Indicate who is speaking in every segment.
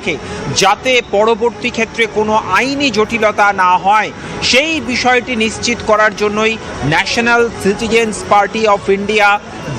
Speaker 1: রেখে যাতে পরবর্তী ক্ষেত্রে কোনো আইনি জটিলতা না হয় সেই বিষয়টি নিশ্চিত করার জন্যই national citizens party of India,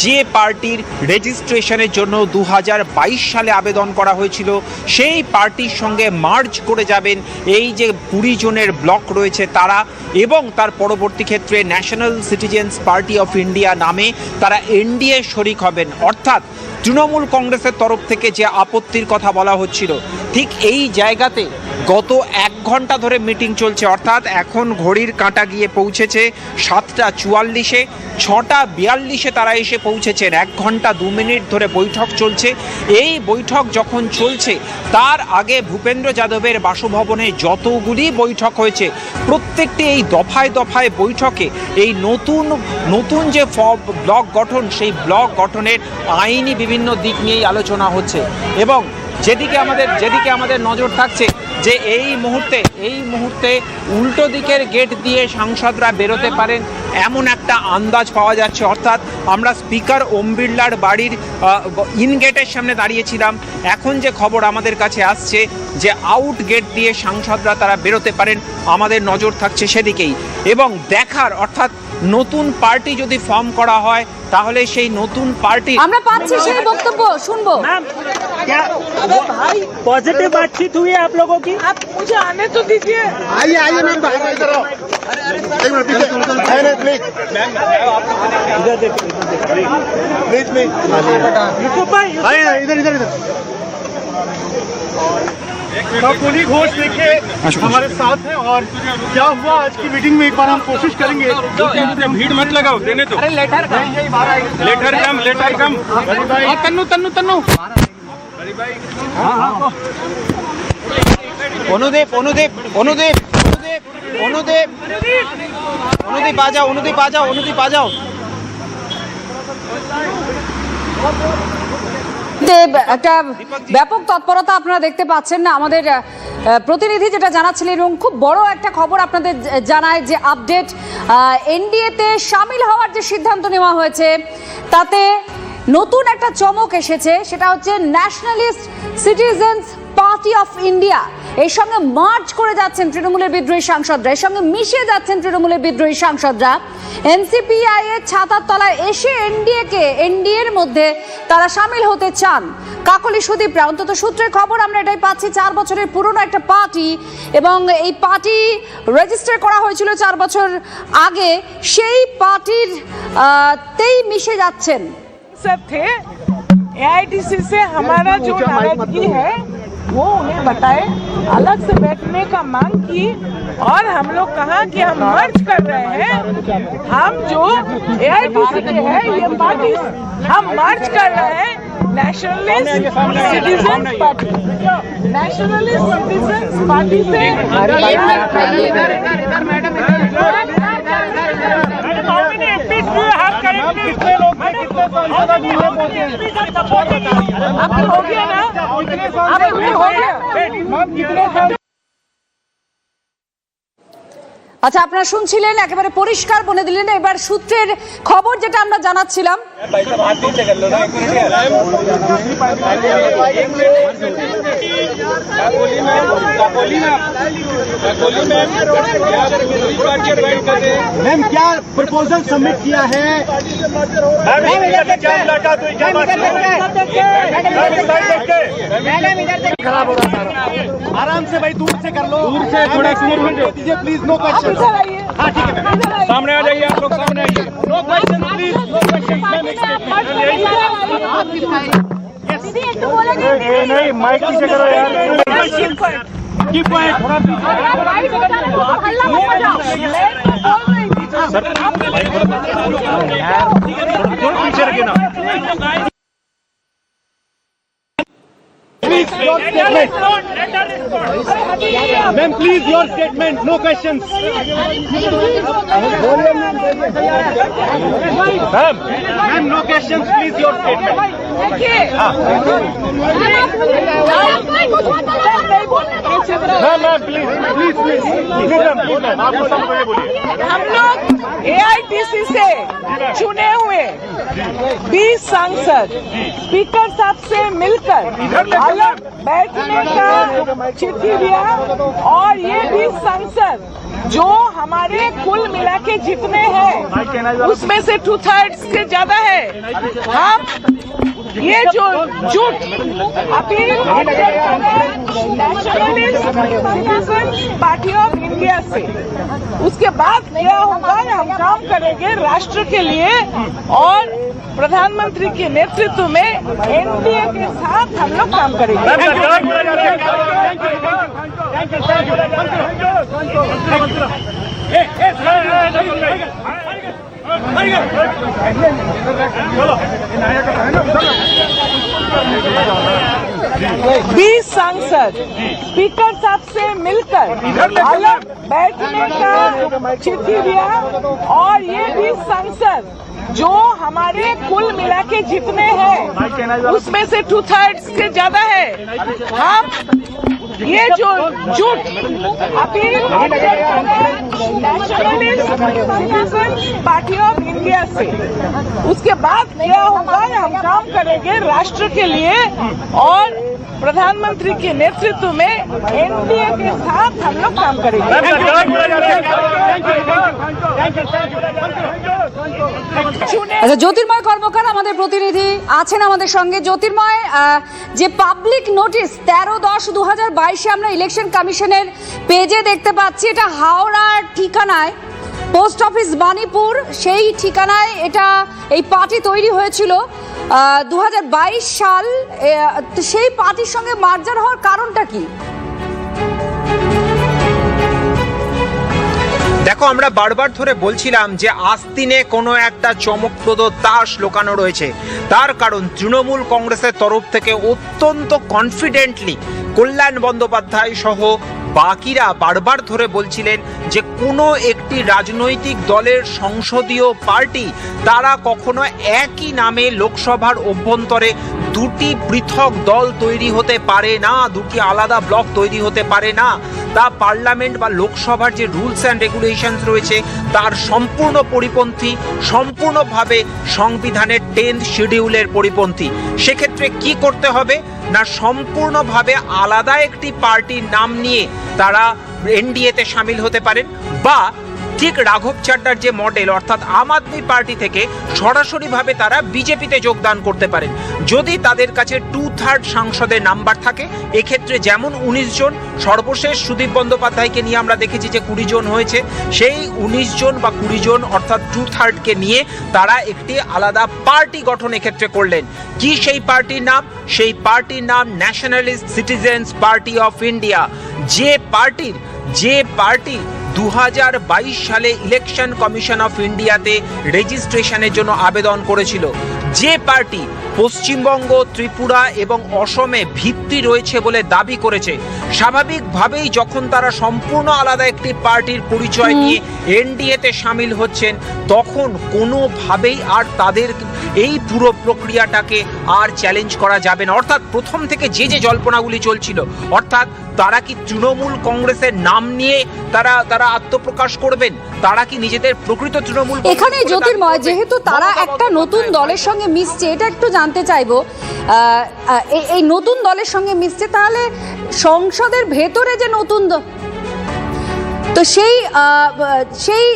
Speaker 1: যে পার্টির রেজিস্ট্রেশনের জন্য 2022 সালে আবেদন করা হয়েছিল, সেই পার্টির সঙ্গে মার্জ করে যাবেন এই যে 20 জনের ব্লক রয়েছে তারা, এবং তার পরবর্তী ক্ষেত্রে national citizens party of India নামে তারা এনডিএ শরিক হবেন। অর্থাৎ তৃণমূল কংগ্রেসের তরফ থেকে যে আপত্তির কথা বলা হচ্ছিল, ঠিক এই জায়গাতে গত 1 ঘন্টা ধরে মিটিং চলছে। অর্থাৎ এখন ঘড়ির কাঁটা গিয়ে পৌঁছেছে 7:44-এ, 6:42-এ তারা এসে পৌঁছেছেন। 1 ঘন্টা 2 মিনিট ধরে বৈঠক চলছে। এই বৈঠক যখন চলছে তার আগে ভূপেন্দ্র যাদবের বাসভবনে যতগুলি বৈঠক হয়েছে প্রত্যেকটি এই দফায় দফায় বৈঠকে এই নতুন যে ব্লক গঠন, সেই ব্লক গঠনের আইনি বিভিন্ন দিক নিয়েই আলোচনা হচ্ছে। এবং যেদিকে আমাদের নজর থাকছে যে এই মুহূর্তে উল্টো দিকের গেট দিয়ে সাংসদরা বেরোতে পারেন এমন একটা আন্দাজ পাওয়া যাচ্ছে। অর্থাৎ আমরা স্পিকার ওম বিড়লার বাড়ির ইন গেটের সামনে দাঁড়িয়েছিলাম, এখন যে খবর আমাদের কাছে আসছে যে আউট গেট দিয়ে সাংসদরা তারা বেরোতে পারেন, আমাদের নজর থাকছে সেদিকেই। এবং দেখার, অর্থাৎ নতুন পার্টি যদি ফর্ম করা হয় তাহলে সেই নতুন পার্টি
Speaker 2: আমরা পাচ্ছি সেই বক্তব্য শুনবো।
Speaker 3: क्या भाई पॉजिटिव बातचीत हुई है आप लोगों की?
Speaker 4: आप मुझे आने तो दीजिए।
Speaker 5: आइए आइए मैम, बाहर इधर आओ। एक मिनट पीछे प्लीज
Speaker 3: इधर देखिए
Speaker 5: प्लीज प्लीज
Speaker 3: यूसुफ भाई
Speaker 5: इधर इधर इधर
Speaker 6: काकोली घोष देखिए हमारे साथ हैं। और क्या हुआ आज की मीटिंग में, एक बार हम कोशिश करेंगे। भीड़ मत लगाओ, देने दो।
Speaker 4: लेटर
Speaker 6: कम
Speaker 4: तन्नू
Speaker 1: অনুদীপ আ যাও।
Speaker 2: একটা ব্যাপক তৎপরতা আপনারা দেখতে পাচ্ছেন না, আমাদের প্রতিনিধি যেটা জানাচ্ছিলেন, এবং খুব বড় একটা খবর আপনাদের জানায় যে আপডেট, এনডিএতে সামিল হওয়ার যে সিদ্ধান্ত নেওয়া হয়েছে তাতে নতুন একটা চমক এসেছে। সেটা হচ্ছে nationalist citizens party of India এর সঙ্গে মার্চ করে যাচ্ছেন তৃণমূলের বিদ্রোহী সাংসদরা, এর সঙ্গে মিশে যাচ্ছেন তৃণমূলের বিদ্রোহী সাংসদরা। এনসিপিআই এর ছাতার তলায় এসে এনডিএর মধ্যে তারা সামিল হতে চান। কাকলি সুদীপরা, অন্তত সূত্রের খবর আমরা এটাই পাচ্ছি, 4 বছরের পুরনো একটা পার্টি, এবং এই পার্টি রেজিস্টার করা হয়েছিল 4 বছর আগে, সেই পার্টির তেই মিশে যাচ্ছেন।
Speaker 4: सब थे एआईटीसी से हमारा जो नाराजगी है वो उन्हें बताए, अलग से बैठने का मांग की, और हम लोग कहा कि हम मर्ज कर रहे हैं। हम जो एआईटीसी के है ये पार्टी हम मर्ज कर रहे हैं नेशनलिस्ट सिटीजन पार्टी से। आपको हो गया ना, आपको हो गया।
Speaker 2: আচ্ছা, আপনারা শুনছিলেন, একেবারে পরিষ্কার বলে দিলেন। এবার সূত্রের খবর যেটা আমরা জানাচ্ছিলাম,
Speaker 5: मैम क्या प्रपोजल सबमिट किया है? आराम से भाई, दूर से कर लो, दूर से थोड़ा दीजिए प्लीज। No question. हाँ ठीक है,
Speaker 6: सामने आ जाइए, आप लोग सामने आइए।
Speaker 5: No question please, no question.
Speaker 6: नहीं, माइक पीछे करो यार।
Speaker 5: Keep quiet.
Speaker 6: पीछे रखिए ना।
Speaker 5: Please, your statement. Ma'am, please, your statement. No questions. Ma'am, no questions. Please, your statement. Ma'am, please, please.
Speaker 4: हम लोग AITC से चुने हुए 20 सांसद स्पीकर साहब से मिलकर अलग बैठने का चिट्ठी दिया और ये 20 सांसद जो हमारे कुल मिला के जितने हैं उसमें से 2/3 से ज्यादा है। हम ये जो जुट appeal nationalist party of India से, उसके बाद क्या होगा, हम काम करेंगे राष्ट्र के लिए और प्रधानमंत्री के नेतृत्व में एनडीए के साथ हम लोग काम करेंगे। बीस सांसद स्पीकर साहब से मिलकर अलग बैठने का चिट्ठी दिया और ये 20 सांसद जो हमारे कुल मिला के जितने हैं उसमें से 2/3 से ज्यादा है। हम ये जो जुट appeal nationalist party of India से, उसके बाद क्या होगा, हम काम करेंगे राष्ट्र के लिए और प्रधानमंत्री के नेतृत्व में एनडीए के साथ हम लोग काम करेंगे।
Speaker 2: আচ্ছা, জ্যোতির্ময় কর্মকার আমাদের প্রতিনিধি আছেন আমাদের সঙ্গে। জ্যোতির্ময়, যে পাবলিক নোটিশ 13/10/2022 আমরা ইলেকশন কমিশনের পেজে দেখতে পাচ্ছি, এটা হাওড়ার ঠিকানায় পোস্ট অফিস বাণীপুর, সেই ঠিকানায় এটা এই পার্টি তৈরি হয়েছিল 2022 সাল। সেই পার্টির সঙ্গে মার্জার হওয়ার কারণটা কি?
Speaker 1: দেখো, আমরা বারবার ধরে বলছিলাম যে আস্তিনে কোনো একটা চমকপ্রদ তাস লোকানো রয়েছে। তার কারণ তৃণমূল কংগ্রেসের তরফ থেকে অত্যন্ত কনফিডেন্টলি কল্যাণ বন্দ্যোপাধ্যায় সহ বাকিরা বারবার ধরে বলছিলেন যে কোনো একটি রাজনৈতিক দলের সংসদীয় পার্টি তারা কখনো একই নামে লোকসভার অভ্যন্তরে দুটি পৃথক দল তৈরি হতে পারে না, দুটি আলাদা ব্লক তৈরি হতে পারে না। তা পার্লামেন্ট বা লোকসভার যে রুলস অ্যান্ড রেগুলেশনস রয়েছে তার সম্পূর্ণ পরিপন্থী, সম্পূর্ণভাবে সংবিধানের 10th শিডিউলের পরিপন্থী। সেক্ষেত্রে কি করতে হবে না, সম্পূর্ণভাবে আলাদা একটি পার্টির নাম নিয়ে তারা এনডিএতে সামিল হতে পারেন, বা ঠিক রাঘব চাড্ডার যে মডেল অর্থাৎ আম আদমি পার্টি থেকে সরাসরিভাবে তারা বিজেপিতে যোগদান করতে পারেন যদি তাদের কাছে 2/3 সাংসদের নাম্বার থাকে। এক্ষেত্রে যেমন 19 জন, সর্বশেষ সুদীপ বন্দ্যোপাধ্যায়কে নিয়ে আমরা দেখেছি যে 20 জন হয়েছে, সেই 19 জন বা 20 জন অর্থাৎ 2/3কে নিয়ে তারা একটি আলাদা পার্টি গঠন এক্ষেত্রে করলেন। কি সেই পার্টির নাম? সেই পার্টির নাম nationalist citizens party of India. যে পার্টি 2022 সালে ইলেকশন কমিশন অফ ইন্ডিয়াতে রেজিস্ট্রেশনের জন্য আবেদন করেছিল, যে পার্টি পশ্চিমবঙ্গ, ত্রিপুরা এবং অসমে ভিত্তি রয়েছে বলে দাবি করেছে, স্বাভাবিকভাবেই যখন তারা সম্পূর্ণ আলাদা একটি পার্টির পরিচয় নিয়ে এনডিএতে সামিল হচ্ছেন তখন কোনোভাবেই আর তাদের এই পুরো প্রক্রিয়াটাকে আর চ্যালেঞ্জ করা যাবে না। অর্থাৎ প্রথম থেকে যে জল্পনাগুলি চলছিল, অর্থাৎ তারা কি তৃণমূল কংগ্রেসের নাম নিয়ে তারা আত্মপ্রকাশ করবেন, তারা কি নিজেদের প্রকৃত তৃণমূল?
Speaker 2: এখানে জ্যোতির্ময়, যেহেতু তারা একটা নতুন দলের সঙ্গে মিশছে, এটা একটু জানতে চাইবো, এই নতুন দলের সঙ্গে মিশছে, তাহলে সংসদের ভেতরে যে নতুন তো সেই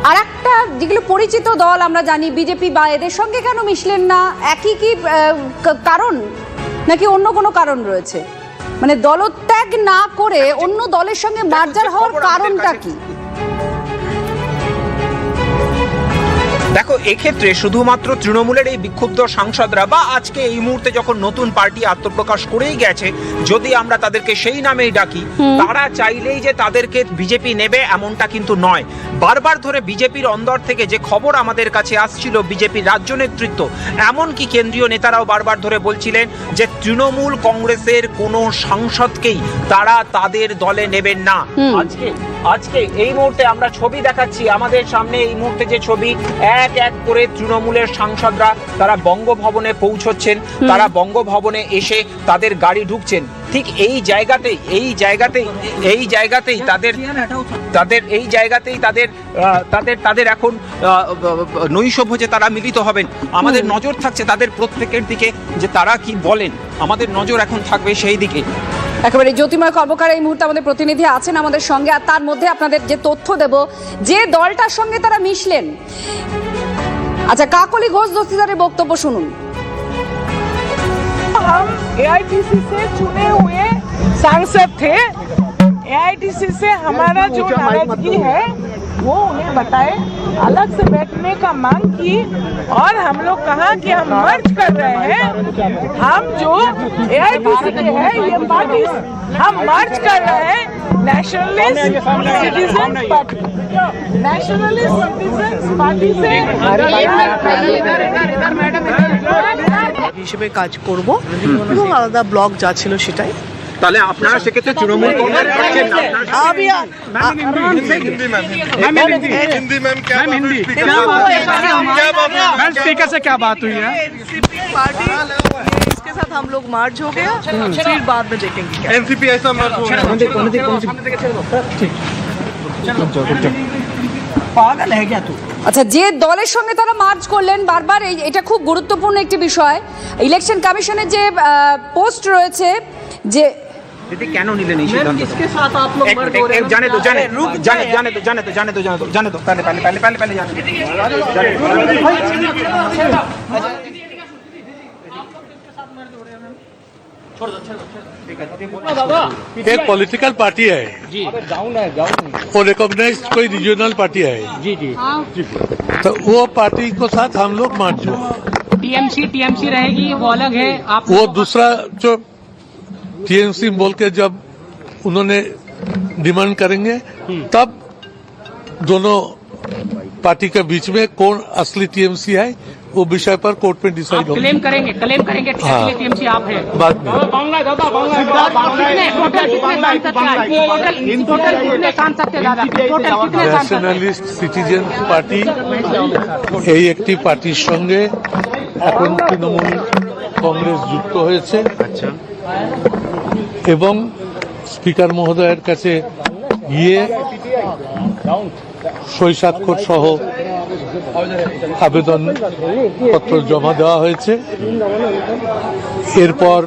Speaker 2: আর একটা যেগুলো পরিচিত দল আমরা জানি বিজেপি, বা এদের সঙ্গে কেন মিশলেন না? একই কি কারণ, নাকি অন্য কোনো কারণ রয়েছে? মানে দলত্যাগ না করে অন্য দলের সঙ্গে মার্জার হওয়ার কারণটা কি?
Speaker 1: দেখো, এক্ষেত্রে শুধুমাত্র তৃণমূলের এই বিক্ষুব্ধ সাংসদরা বা আজকে এই মুহূর্তে যখন নতুন পার্টি আত্মপ্রকাশ করেই গেছে, যদি আমরা তাদেরকে সেই নামেই ডাকি, তারা চাইলেই যে তাদেরকে বিজেপি নেবে এমনটা কিন্তু নয়। বারবার ধরে বিজেপির অন্দর থেকে যে খবর আমাদের কাছে আসছিল, বিজেপির রাজ্য নেতৃত্ব এমনকি কেন্দ্রীয় নেতারাও বারবার ধরে বলছিলেন যে তৃণমূল কংগ্রেসের কোনো সাংসদকেই তারা তাদের দলে নেবেন না। আজকে আজকে এই মুহূর্তে আমরা ছবি দেখাচ্ছি আমাদের সামনে, এই মুহূর্তে যে ছবি, এক এক করে তৃণমূলের সাংসদরা তারা বঙ্গভবনে পৌঁছচ্ছেন, তারা বঙ্গভবনে এসে তাদের গাড়ি ঢুকছেন। ঠিক এই জায়গাতেই তাদের এখন নৈশভোজে তারা মিলিত হবেন। আমাদের নজর থাকছে তাদের প্রত্যেকের দিকে, যে তারা কি বলেন, আমাদের নজর এখন থাকবে সেই দিকে।
Speaker 2: একেবারে জ্যোতির্ময় কর্মকার এই মুহূর্তে আমাদের প্রতিনিধি আছেন আমাদের সঙ্গে, আর তার মধ্যে আপনাদের যে তথ্য দেব, যে দলটার সঙ্গে তারা মিশলেন। আচ্ছা, কাকলি ঘোষ দস্তিদারের বক্তব্য শুনুন।
Speaker 4: हम एआईटीसी से चुने हुए सांसद थे। एआईटीसी से हमारा जो नाराजगी है वो उन्हें बताए, अलग से बैठने का मांग की, और हम लोग कहा कि हम मर्ज कर रहे हैं। हम जो एआईटीसी के हैं ये पार्टी हम मर्ज कर रहे हैं nationalist citizen party, nationalist citizen party से
Speaker 7: হিসেবে কাজ করব এবং আলাদা ব্লক যা ছিল সেটাই।
Speaker 1: তাহলে আপনারা সেক্ষেত্রে তৃণমূল কংগ্রেস পাচ্ছেন না?
Speaker 6: हिंदी मैम क्या
Speaker 5: स्पीकर से क्या बात हुई है?
Speaker 7: पार्टी इसके साथ हम लोग मार्च हो गया, फिर बाद में देखेंगे क्या।
Speaker 6: एनसीपी ऐसा मर्ज हो रहा है।
Speaker 2: আচ্ছা, যে দলের সঙ্গে তারা মার্চ করলেন বারবার, এটা খুব গুরুত্বপূর্ণ একটি বিষয়। ইলেকশন কমিশনের যে পোস্ট রয়েছে, যে
Speaker 1: কেন নিলেন এই সিদ্ধান্ত? জানে তো
Speaker 8: एक पॉलिटिकल पार्टी है वो रिकॉग्नाइज कोई रीजनल पार्टी है तो वो पार्टी को साथ हम लोग मार्च हुआ।
Speaker 3: टीएमसी रहेगी वो अलग है। आप
Speaker 8: वो दूसरा जो टीएमसी बोल के जब उन्होंने डिमांड करेंगे तब दोनों पार्टी के बीच में कौन असली टीएमसी है वो विषय पर कोर्ट में डिसाइड होगा।
Speaker 3: क्लेम करेंगे
Speaker 8: हाँ।
Speaker 3: टीएमसी आप है
Speaker 8: बाद में ন্যাশনালিস্ট সিটিজেন পার্টি এই একটি পার্টির সঙ্গে এখন তৃণমূল কংগ্রেস যুক্ত হয়েছে এবং স্পিকার মহোদয়ের কাছে গিয়ে সই স্বাক্ষর সহ আবেদন পত্র জমা দেওয়া হয়েছে। এরপর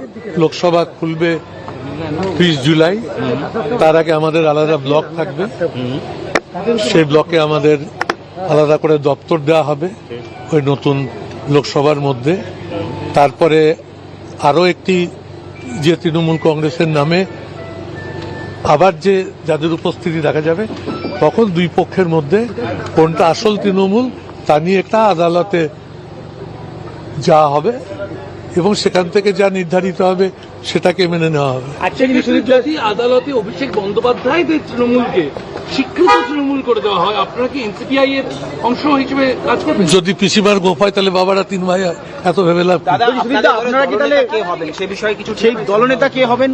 Speaker 8: লোকসভা খুলবে 30 জুলাই, তার আগে আমাদের আলাদা ব্লক থাকবে, সেই ব্লকে আমাদের আলাদা করে দপ্তর দেওয়া হবে ওই নতুন লোকসভার মধ্যে। তারপরে আরও একটি যে তৃণমূল কংগ্রেসের নামে আবার যে যাদের উপস্থিতি দেখা যাবে, তখন দুই পক্ষের মধ্যে কোনটা আসল তৃণমূল তা নিয়ে একটা আদালতে যাওয়া হবে এবং সেখান থেকে যা নির্ধারিত হবে সেটাকে মেনে নেওয়া হবে।
Speaker 9: যদি আদালতে অভিষেক বন্দ্যোপাধ্যায়দের তৃণমূলকে স্বীকৃত তৃণমূল করে দেওয়া হয়, আপনারা কি এনসিপিআই এর অংশ হিসেবে কাজ করবেন?
Speaker 8: যদি পিসিমার গোপ হয় তাহলে বাবারা 3 ভাই এত ভেবে লাভ কি?
Speaker 5: আপনারা কি তাহলে কে হবেন সে বিষয়ে কিছু, সেই দলনেতা কে হবেন?